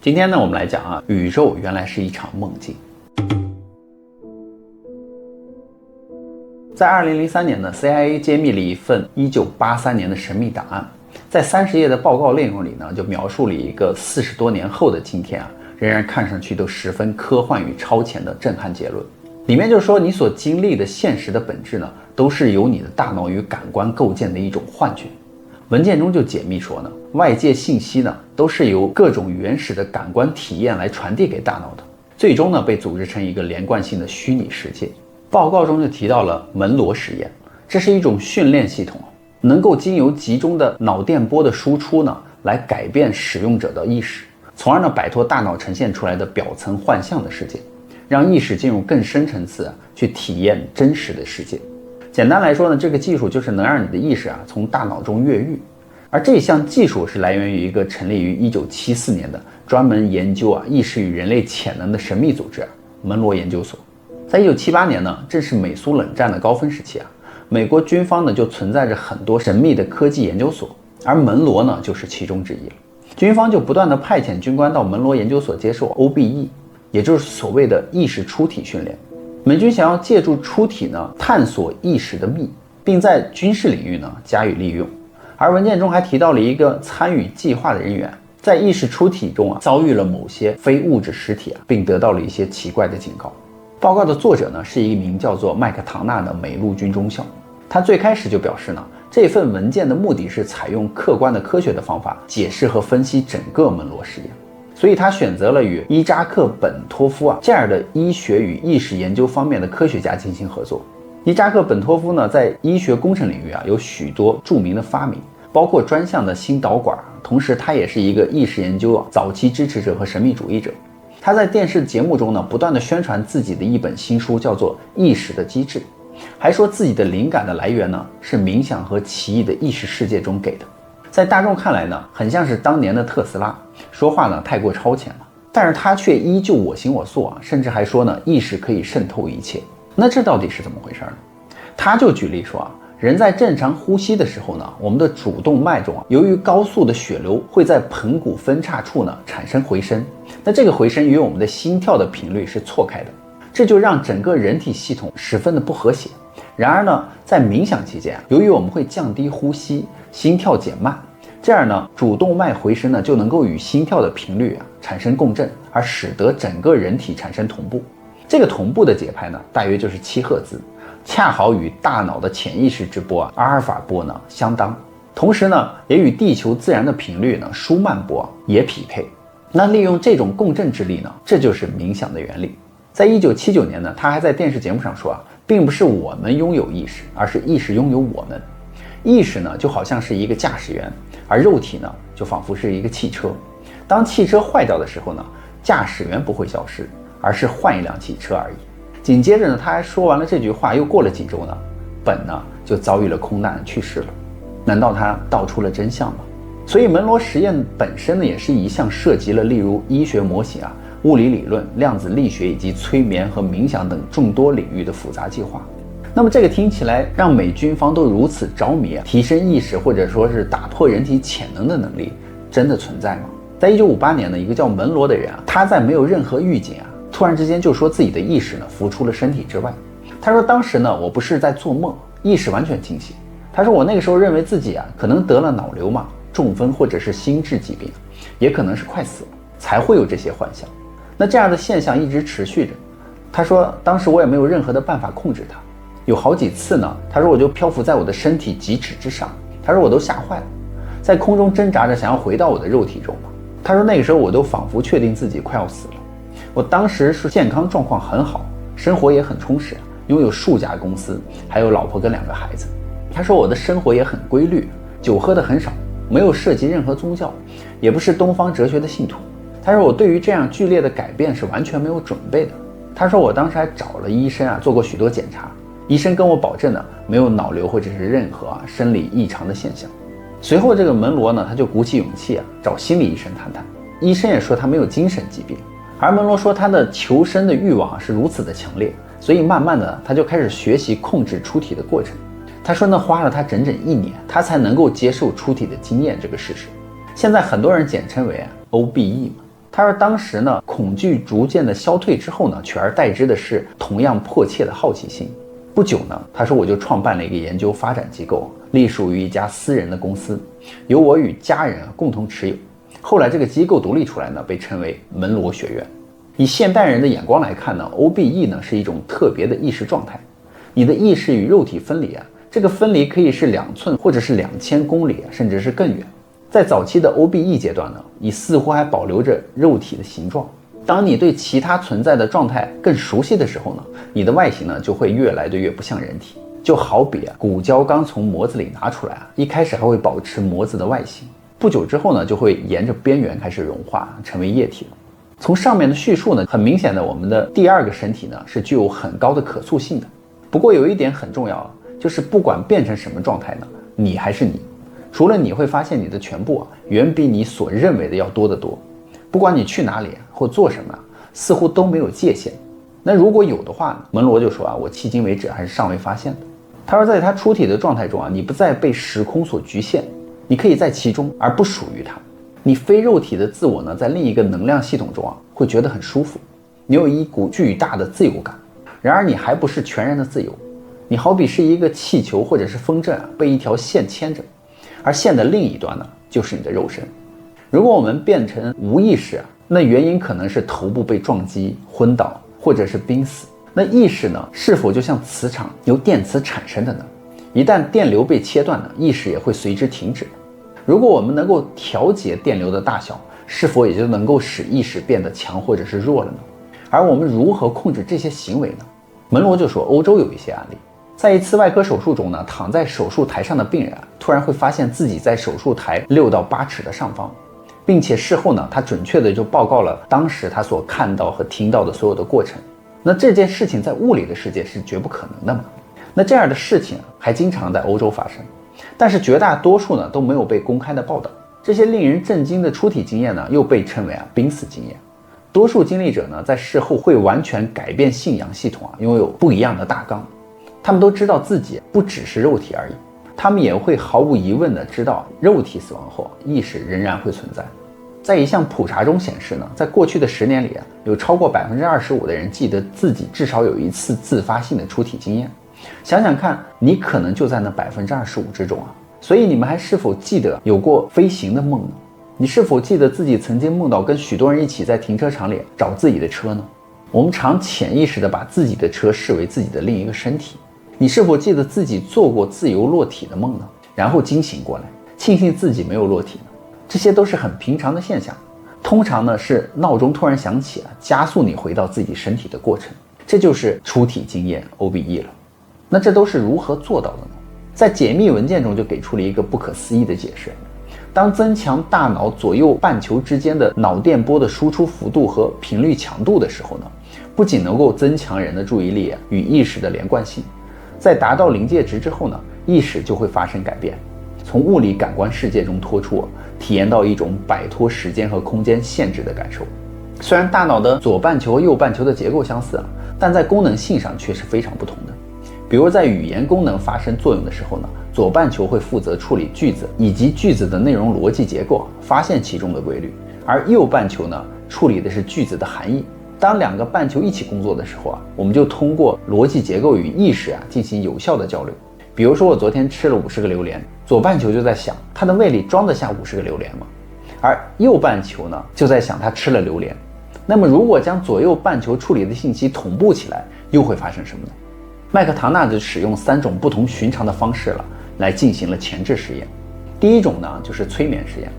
今天呢，我们来讲啊，宇宙原来是一场梦境。在2003年呢 ，CIA 揭秘了一份1983年的神秘档案，在30页的报告内容里呢，就描述了一个40多年后的今天啊，仍然看上去都十分科幻与超前的震撼结论。里面就说，你所经历的现实的本质呢，都是由你的大脑与感官构建的一种幻觉。文件中就解密说呢，外界信息呢都是由各种原始的感官体验来传递给大脑的，最终呢被组织成一个连贯性的虚拟世界。报告中就提到了门罗实验，这是一种训练系统，能够经由集中的脑电波的输出呢，来改变使用者的意识，从而呢摆脱大脑呈现出来的表层幻象的世界，让意识进入更深层次去体验真实的世界。简单来说呢，这个技术就是能让你的意识从大脑中越狱。而这项技术是来源于一个成立于1974年的专门研究意识与人类潜能的神秘组织门罗研究所。在1978年呢，正是美苏冷战的高峰时期美国军方呢就存在着很多神秘的科技研究所，而门罗呢就是其中之一了。军方就不断的派遣军官到门罗研究所接受 OBE， 也就是所谓的意识出体训练。美军想要借助出体呢探索意识的秘，并在军事领域呢加以利用。而文件中还提到了一个参与计划的人员，在意识出体中遭遇了某些非物质实体并得到了一些奇怪的警告。报告的作者呢是一名叫做麦克唐纳的美陆军中校，他最开始就表示呢，这份文件的目的是采用客观的科学的方法解释和分析整个门罗实验。所以他选择了与伊扎克·本托夫这样的医学与意识研究方面的科学家进行合作。伊扎克·本托夫呢，在医学工程领域有许多著名的发明，包括专项的心导管，同时他也是一个意识研究早期支持者和神秘主义者。他在电视节目中呢，不断的宣传自己的一本新书，叫做《意识的机制》，还说自己的灵感的来源呢是冥想和奇异的意识世界中给的。在大众看来呢，很像是当年的特斯拉，说话呢太过超前了，但是他却依旧我行我素甚至还说呢，意识可以渗透一切。那这到底是怎么回事呢？他就举例说人在正常呼吸的时候呢，我们的主动脉中由于高速的血流会在盆骨分叉处呢产生回声，那这个回声与我们的心跳的频率是错开的，这就让整个人体系统十分的不和谐。然而呢，在冥想期间由于我们会降低呼吸，心跳减慢，这样呢，主动脉回声呢就能够与心跳的频率产生共振，而使得整个人体产生同步。这个同步的节拍呢，大约就是7赫兹，恰好与大脑的潜意识之波阿尔法波呢相当，同时呢，也与地球自然的频率呢舒曼波也匹配。那利用这种共振之力呢，这就是冥想的原理。在1979年呢，他还在电视节目上说并不是我们拥有意识，而是意识拥有我们。意识呢就好像是一个驾驶员，而肉体呢就仿佛是一个汽车。当汽车坏掉的时候呢，驾驶员不会消失，而是换一辆汽车而已。紧接着呢，他还说完了这句话，又过了几周呢，本呢就遭遇了空难去世了。难道他道出了真相吗？所以门罗实验本身呢，也是一项涉及了例如医学模型物理理论、量子力学以及催眠和冥想等众多领域的复杂计划。那么这个听起来让美军方都如此着迷提升意识或者说是打破人体潜能的能力，真的存在吗？在1958年呢，一个叫门罗的人他在没有任何预警突然之间就说自己的意识呢浮出了身体之外。他说当时呢，我不是在做梦，意识完全清醒。他说我那个时候认为自己可能得了脑瘤嘛、中风或者是心智疾病，也可能是快死了，才会有这些幻想。那这样的现象一直持续着。他说当时我也没有任何的办法控制它，有好几次呢，他说我就漂浮在我的身体几尺之上，他说我都吓坏了，在空中挣扎着想要回到我的肉体中。他说那个时候我都仿佛确定自己快要死了。我当时是健康状况很好，生活也很充实，拥有数家公司，还有老婆跟2个孩子。他说我的生活也很规律，酒喝得很少，没有涉及任何宗教，也不是东方哲学的信徒。他说我对于这样剧烈的改变是完全没有准备的。他说我当时还找了医生做过许多检查，医生跟我保证呢，没有脑瘤或者是任何生理异常的现象。随后这个门罗呢，他就鼓起勇气找心理医生谈谈，医生也说他没有精神疾病。而门罗说他的求生的欲望是如此的强烈，所以慢慢的他就开始学习控制出体的过程。他说那花了他整整1年，他才能够接受出体的经验这个事实。现在很多人简称为OBE 他说当时呢，恐惧逐渐的消退之后呢，取而代之的是同样迫切的好奇心。不久呢，他说我就创办了一个研究发展机构，隶属于一家私人的公司，由我与家人共同持有。后来这个机构独立出来呢，被称为门罗学院。以现代人的眼光来看呢 ，OBE 呢是一种特别的意识状态。你的意识与肉体分离啊，这个分离可以是2寸或者是2000公里，甚至是更远。在早期的 OBE 阶段呢，你似乎还保留着肉体的形状。当你对其他存在的状态更熟悉的时候呢，你的外形呢就会越来越不像人体。就好比骨胶刚从模子里拿出来一开始还会保持模子的外形，不久之后呢就会沿着边缘开始融化，成为液体了。从上面的叙述呢，很明显的我们的第2个身体呢是具有很高的可塑性的。不过有一点很重要，就是不管变成什么状态呢，你还是你。除了你会发现你的全部远比你所认为的要多得多。不管你去哪里或做什么，似乎都没有界限。那如果有的话呢，门罗就说我迄今为止还是尚未发现的。他说在他出体的状态中你不再被时空所局限，你可以在其中而不属于它。你非肉体的自我呢，在另一个能量系统中会觉得很舒服，你有一股巨大的自由感。然而你还不是全然的自由，你好比是一个气球或者是风筝被一条线牵着，而线的另一端呢，就是你的肉身。如果我们变成无意识那原因可能是头部被撞击、昏倒，或者是濒死。那意识呢，是否就像磁场由电磁产生的呢？一旦电流被切断呢，意识也会随之停止。如果我们能够调节电流的大小，是否也就能够使意识变得强或者是弱了呢？而我们如何控制这些行为呢？门罗就说欧洲有一些案例，在一次外科手术中呢，躺在手术台上的病人突然会发现自己在手术台6到8尺的上方，并且事后呢，他准确的就报告了当时他所看到和听到的所有的过程。那这件事情在物理的世界是绝不可能的嘛？那这样的事情还经常在欧洲发生，但是绝大多数呢都没有被公开的报道。这些令人震惊的出体经验呢，又被称为濒死经验。多数经历者呢，在事后会完全改变信仰系统拥有不一样的大纲。他们都知道自己不只是肉体而已，他们也会毫无疑问的知道肉体死亡后意识仍然会存在。在一项普查中显示呢，在过去的10年里有超过25%的人记得自己至少有一次自发性的出体经验。想想看，你可能就在那25%之中所以你们还是否记得有过飞行的梦呢？你是否记得自己曾经梦到跟许多人一起在停车场里找自己的车呢？我们常潜意识地把自己的车视为自己的另一个身体。你是否记得自己做过自由落体的梦呢？然后惊醒过来，庆幸自己没有落体呢？这些都是很平常的现象，通常呢是闹钟突然响起加速你回到自己身体的过程，这就是出体经验 OBE 了。那这都是如何做到的呢？在解密文件中就给出了一个不可思议的解释。当增强大脑左右半球之间的脑电波的输出幅度和频率强度的时候呢，不仅能够增强人的注意力与意识的连贯性，在达到临界值之后呢，意识就会发生改变，从物理感官世界中脱出，体验到一种摆脱时间和空间限制的感受。虽然大脑的左半球和右半球的结构相似但在功能性上却是非常不同的。比如在语言功能发生作用的时候呢，左半球会负责处理句子以及句子的内容逻辑结构，发现其中的规律，而右半球呢，处理的是句子的含义。当2个半球一起工作的时候我们就通过逻辑结构与意识进行有效的交流。比如说我昨天吃了50个榴莲，左半球就在想它的胃里装得下50个榴莲吗？而右半球呢，就在想它吃了榴莲。那么如果将左右半球处理的信息同步起来，又会发生什么呢？麦克唐纳就使用3种不同寻常的方式来进行了前置实验。第一种呢，就是催眠实验。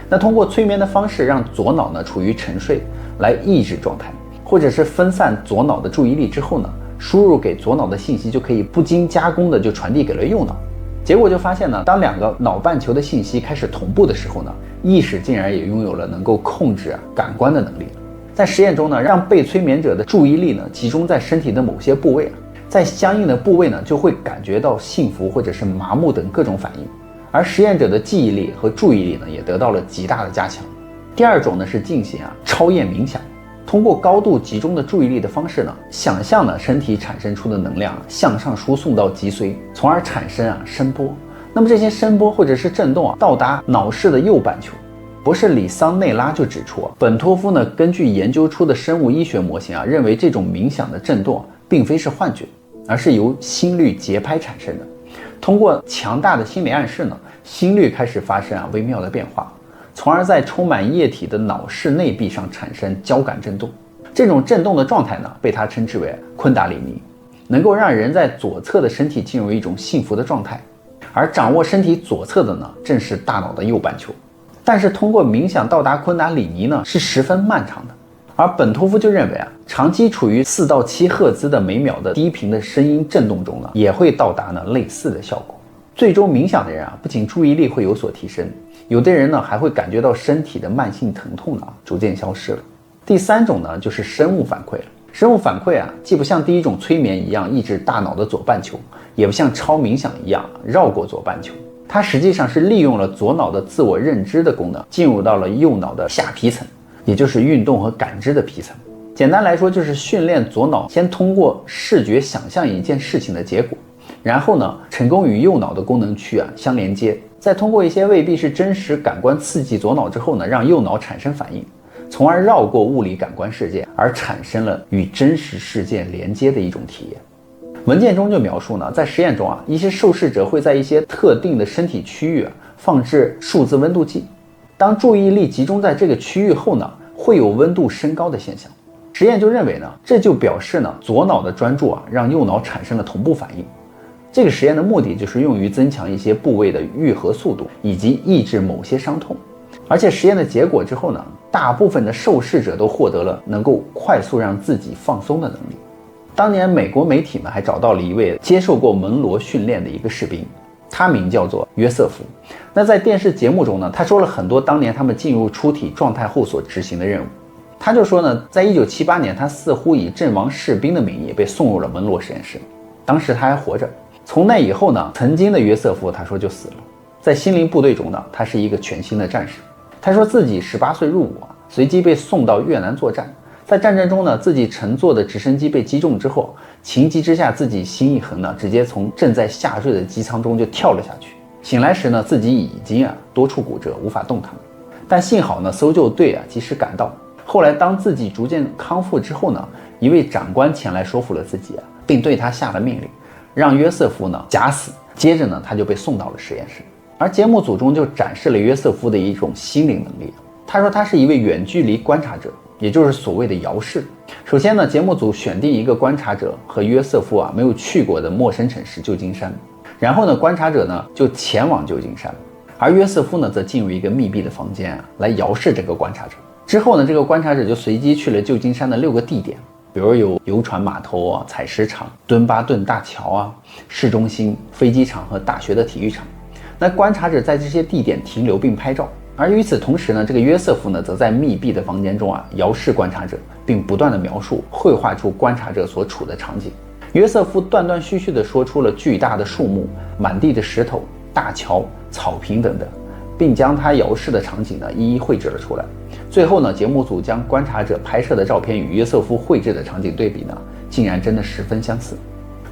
那通过催眠的方式让左脑呢处于沉睡来抑制状态，或者是分散左脑的注意力之后呢，输入给左脑的信息就可以不经加工的就传递给了右脑。结果就发现呢，当2个脑半球的信息开始同步的时候呢，意识竟然也拥有了能够控制感官的能力。在实验中呢，让被催眠者的注意力呢集中在身体的某些部位在相应的部位呢就会感觉到幸福或者是麻木等各种反应，而实验者的记忆力和注意力呢也得到了极大的加强。第2种呢是进行超验冥想，通过高度集中的注意力的方式呢，想象呢身体产生出的能量向上输送到脊髓，从而产生声波。那么这些声波或者是震动到达脑室的右半球，博士里桑内拉就指出，本托夫呢根据研究出的生物医学模型认为这种冥想的震动并非是幻觉，而是由心率节拍产生的。通过强大的心理暗示呢，心率开始发生微妙的变化，从而在充满液体的脑室内壁上产生交感震动。这种震动的状态呢，被他称之为昆达里尼，能够让人在左侧的身体进入一种幸福的状态，而掌握身体左侧的呢，正是大脑的右半球。但是通过冥想到达昆达里尼呢，是十分漫长的。而本托夫就认为长期处于4到7赫兹的每秒的低频的声音震动中呢，也会到达类似的效果。最终冥想的人不仅注意力会有所提升，有的人呢还会感觉到身体的慢性疼痛呢逐渐消失了。第3种呢就是生物反馈了。生物反馈既不像第一种催眠一样抑制大脑的左半球，也不像超冥想一样绕过左半球，它实际上是利用了左脑的自我认知的功能，进入到了右脑的下皮层，也就是运动和感知的皮层。简单来说，就是训练左脑先通过视觉想象一件事情的结果，然后呢成功与右脑的功能区相连接，再通过一些未必是真实感官刺激左脑之后呢，让右脑产生反应，从而绕过物理感官世界，而产生了与真实世界连接的一种体验。文件中就描述呢，在实验中一些受试者会在一些特定的身体区域放置数字温度计，当注意力集中在这个区域后呢，会有温度升高的现象。实验就认为呢，这就表示呢，左脑的专注让右脑产生了同步反应。这个实验的目的就是用于增强一些部位的愈合速度，以及抑制某些伤痛。而且实验的结果之后呢，大部分的受试者都获得了能够快速让自己放松的能力。当年美国媒体呢还找到了一位接受过门罗训练的一个士兵，他名叫做约瑟夫。那在电视节目中呢，他说了很多当年他们进入出体状态后所执行的任务。他就说呢，在1978年，他似乎以阵亡士兵的名义被送入了门罗实验室，当时他还活着。从那以后呢，曾经的约瑟夫他说就死了。在心灵部队中呢，他是一个全新的战士。他说自己18岁入伍随即被送到越南作战。在战争中呢，自己乘坐的直升机被击中之后，情急之下自己心一横呢，直接从正在下坠的机舱中就跳了下去。醒来时呢，自己已经多处骨折，无法动弹。但幸好呢，搜救队及时赶到。后来当自己逐渐康复之后呢，一位长官前来说服了自己并对他下了命令，让约瑟夫呢假死。接着呢，他就被送到了实验室。而节目组中就展示了约瑟夫的一种心灵能力。他说他是一位远距离观察者，也就是所谓的遥视。首先呢，节目组选定一个观察者和约瑟夫没有去过的陌生城市旧金山，然后呢，观察者呢就前往旧金山，而约瑟夫呢则进入一个密闭的房间来遥视这个观察者。之后呢，这个观察者就随机去了旧金山的6个地点，比如有游船码头采石场、敦巴顿大桥市中心、飞机场和大学的体育场。那观察者在这些地点停留并拍照。而与此同时呢，这个约瑟夫呢则在密闭的房间中遥视观察者，并不断的描述绘画出观察者所处的场景。约瑟夫断断续续地说出了巨大的树木、满地的石头、大桥、草坪等等，并将他遥视的场景呢一一绘制了出来。最后呢，节目组将观察者拍摄的照片与约瑟夫绘制的场景对比呢，竟然真的十分相似。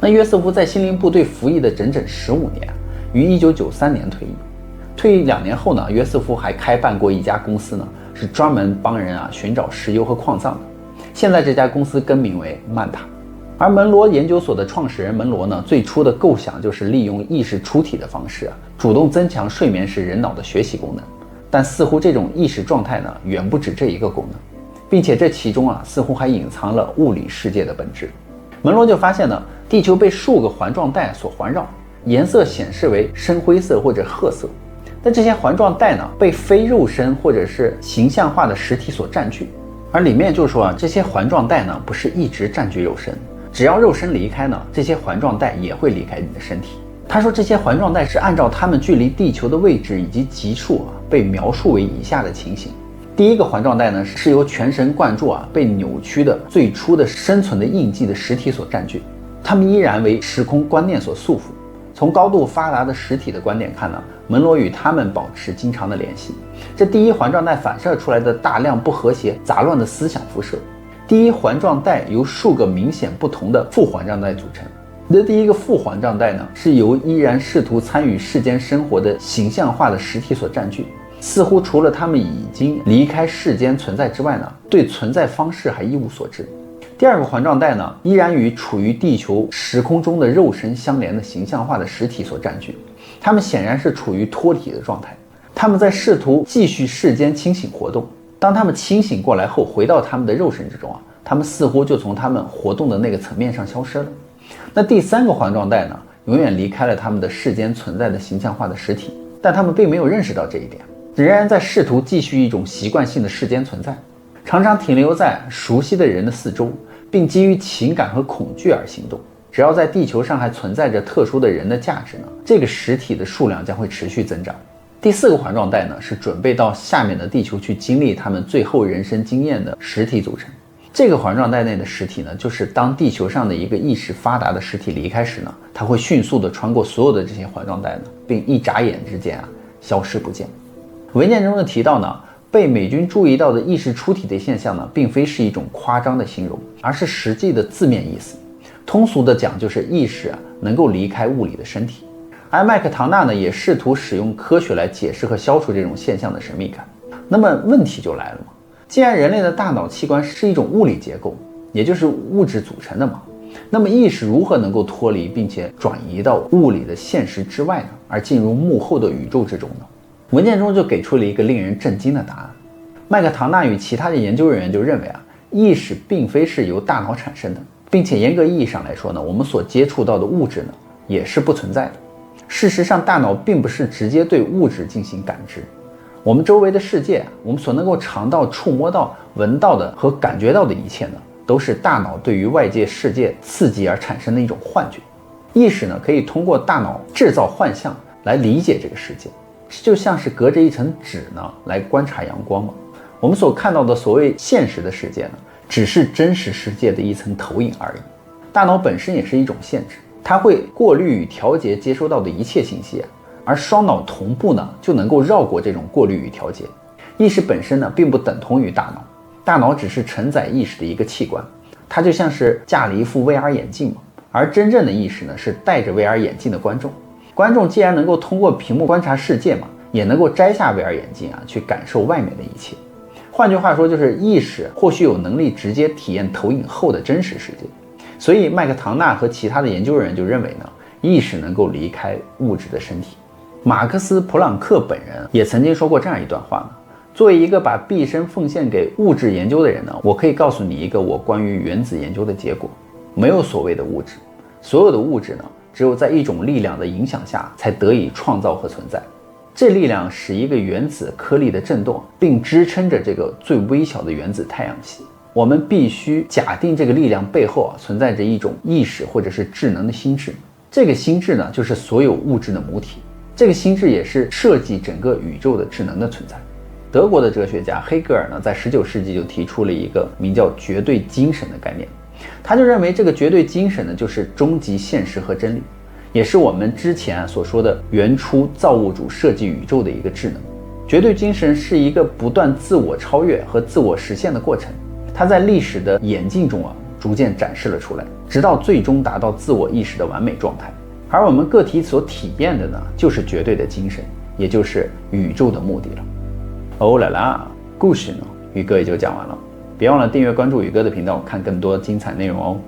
那约瑟夫在心灵部队服役的整整15年，于1993年退役。退役2年后呢，约瑟夫还开办过一家公司呢，是专门帮人寻找石油和矿藏的。现在这家公司更名为曼塔。而门罗研究所的创始人门罗呢，最初的构想就是利用意识出体的方式主动增强睡眠时人脑的学习功能。但似乎这种意识状态呢，远不止这一个功能，并且这其中似乎还隐藏了物理世界的本质。门罗就发现呢，地球被数个环状带所环绕，颜色显示为深灰色或者褐色。但这些环状带呢，被非肉身或者是形象化的实体所占据。而里面就说这些环状带呢，不是一直占据肉身，只要肉身离开呢，这些环状带也会离开你的身体。他说这些环状带是按照它们距离地球的位置以及级数被描述为以下的情形。第一个环状带呢，是由全神贯注被扭曲的最初的生存的印记的实体所占据，它们依然为时空观念所束缚。从高度发达的实体的观点看呢，门罗与他们保持经常的联系。这第一环状带反射出来的大量不和谐杂乱的思想辐射。第一环状带由数个明显不同的副环状带组成。这第一个副环状带呢，是由依然试图参与世间生活的形象化的实体所占据。似乎除了他们已经离开世间存在之外呢，对存在方式还一无所知。第二个环状带呢，依然与处于地球时空中的肉身相连的形象化的实体所占据，他们显然是处于脱体的状态，他们在试图继续世间清醒活动。当他们清醒过来后，回到他们的肉身之中啊，他们似乎就从他们活动的那个层面上消失了。那第三个环状带呢，永远离开了他们的世间存在的形象化的实体，但他们并没有认识到这一点，仍然在试图继续一种习惯性的世间存在，常常停留在熟悉的人的四周，并基于情感和恐惧而行动。只要在地球上还存在着特殊的人的价值呢，这个实体的数量将会持续增长。第四个环状带呢，是准备到下面的地球去经历他们最后人生经验的实体组成。这个环状带内的实体呢，就是当地球上的一个意识发达的实体离开时呢，它会迅速的穿过所有的这些环状带呢，并一眨眼之间消失不见。文件中的提到呢，被美军注意到的意识出体的现象呢，并非是一种夸张的形容，而是实际的字面意思。通俗的讲，就是意识能够离开物理的身体。而麦克唐纳呢，也试图使用科学来解释和消除这种现象的神秘感。那么问题就来了嘛，既然人类的大脑器官是一种物理结构，也就是物质组成的嘛，那么意识如何能够脱离并且转移到物理的现实之外呢，而进入幕后的宇宙之中呢？文件中就给出了一个令人震惊的答案。麦克唐纳与其他的研究人员就认为意识并非是由大脑产生的，并且严格意义上来说呢，我们所接触到的物质呢，也是不存在的。事实上，大脑并不是直接对物质进行感知。我们周围的世界，我们所能够尝到、触摸到、闻到的和感觉到的一切呢，都是大脑对于外界世界刺激而产生的一种幻觉。意识呢，可以通过大脑制造幻象来理解这个世界，就像是隔着一层纸呢来观察阳光嘛。我们所看到的所谓现实的世界呢，只是真实世界的一层投影而已。大脑本身也是一种限制，它会过滤与调节接收到的一切信息而双脑同步呢，就能够绕过这种过滤与调节。意识本身呢，并不等同于大脑，大脑只是承载意识的一个器官，它就像是架了一副 VR 眼镜嘛。而真正的意识呢，是戴着 VR 眼镜的观众。观众既然能够通过屏幕观察世界嘛，也能够摘下 VR 眼镜去感受外面的一切。换句话说，就是意识或许有能力直接体验投影后的真实世界。所以麦克唐纳和其他的研究人员就认为呢，意识能够离开物质的身体。马克思·普朗克本人也曾经说过这样一段话呢：作为一个把毕生奉献给物质研究的人呢，我可以告诉你一个我关于原子研究的结果，没有所谓的物质，所有的物质呢，只有在一种力量的影响下才得以创造和存在。这力量使一个原子颗粒的振动，并支撑着这个最微小的原子太阳系。我们必须假定这个力量背后存在着一种意识或者是智能的心智，这个心智呢，就是所有物质的母体。这个心智也是设计整个宇宙的智能的存在。德国的哲学家黑格尔呢，在19世纪就提出了一个名叫绝对精神的概念。他就认为这个绝对精神呢，就是终极现实和真理，也是我们之前所说的原初造物主设计宇宙的一个智能。绝对精神是一个不断自我超越和自我实现的过程，它在历史的演进中逐渐展示了出来，直到最终达到自我意识的完美状态。而我们个体所体验的呢，就是绝对的精神，也就是宇宙的目的了。哦啦啦，故事呢，宇哥也就讲完了。别忘了订阅关注宇哥的频道，看更多精彩内容哦。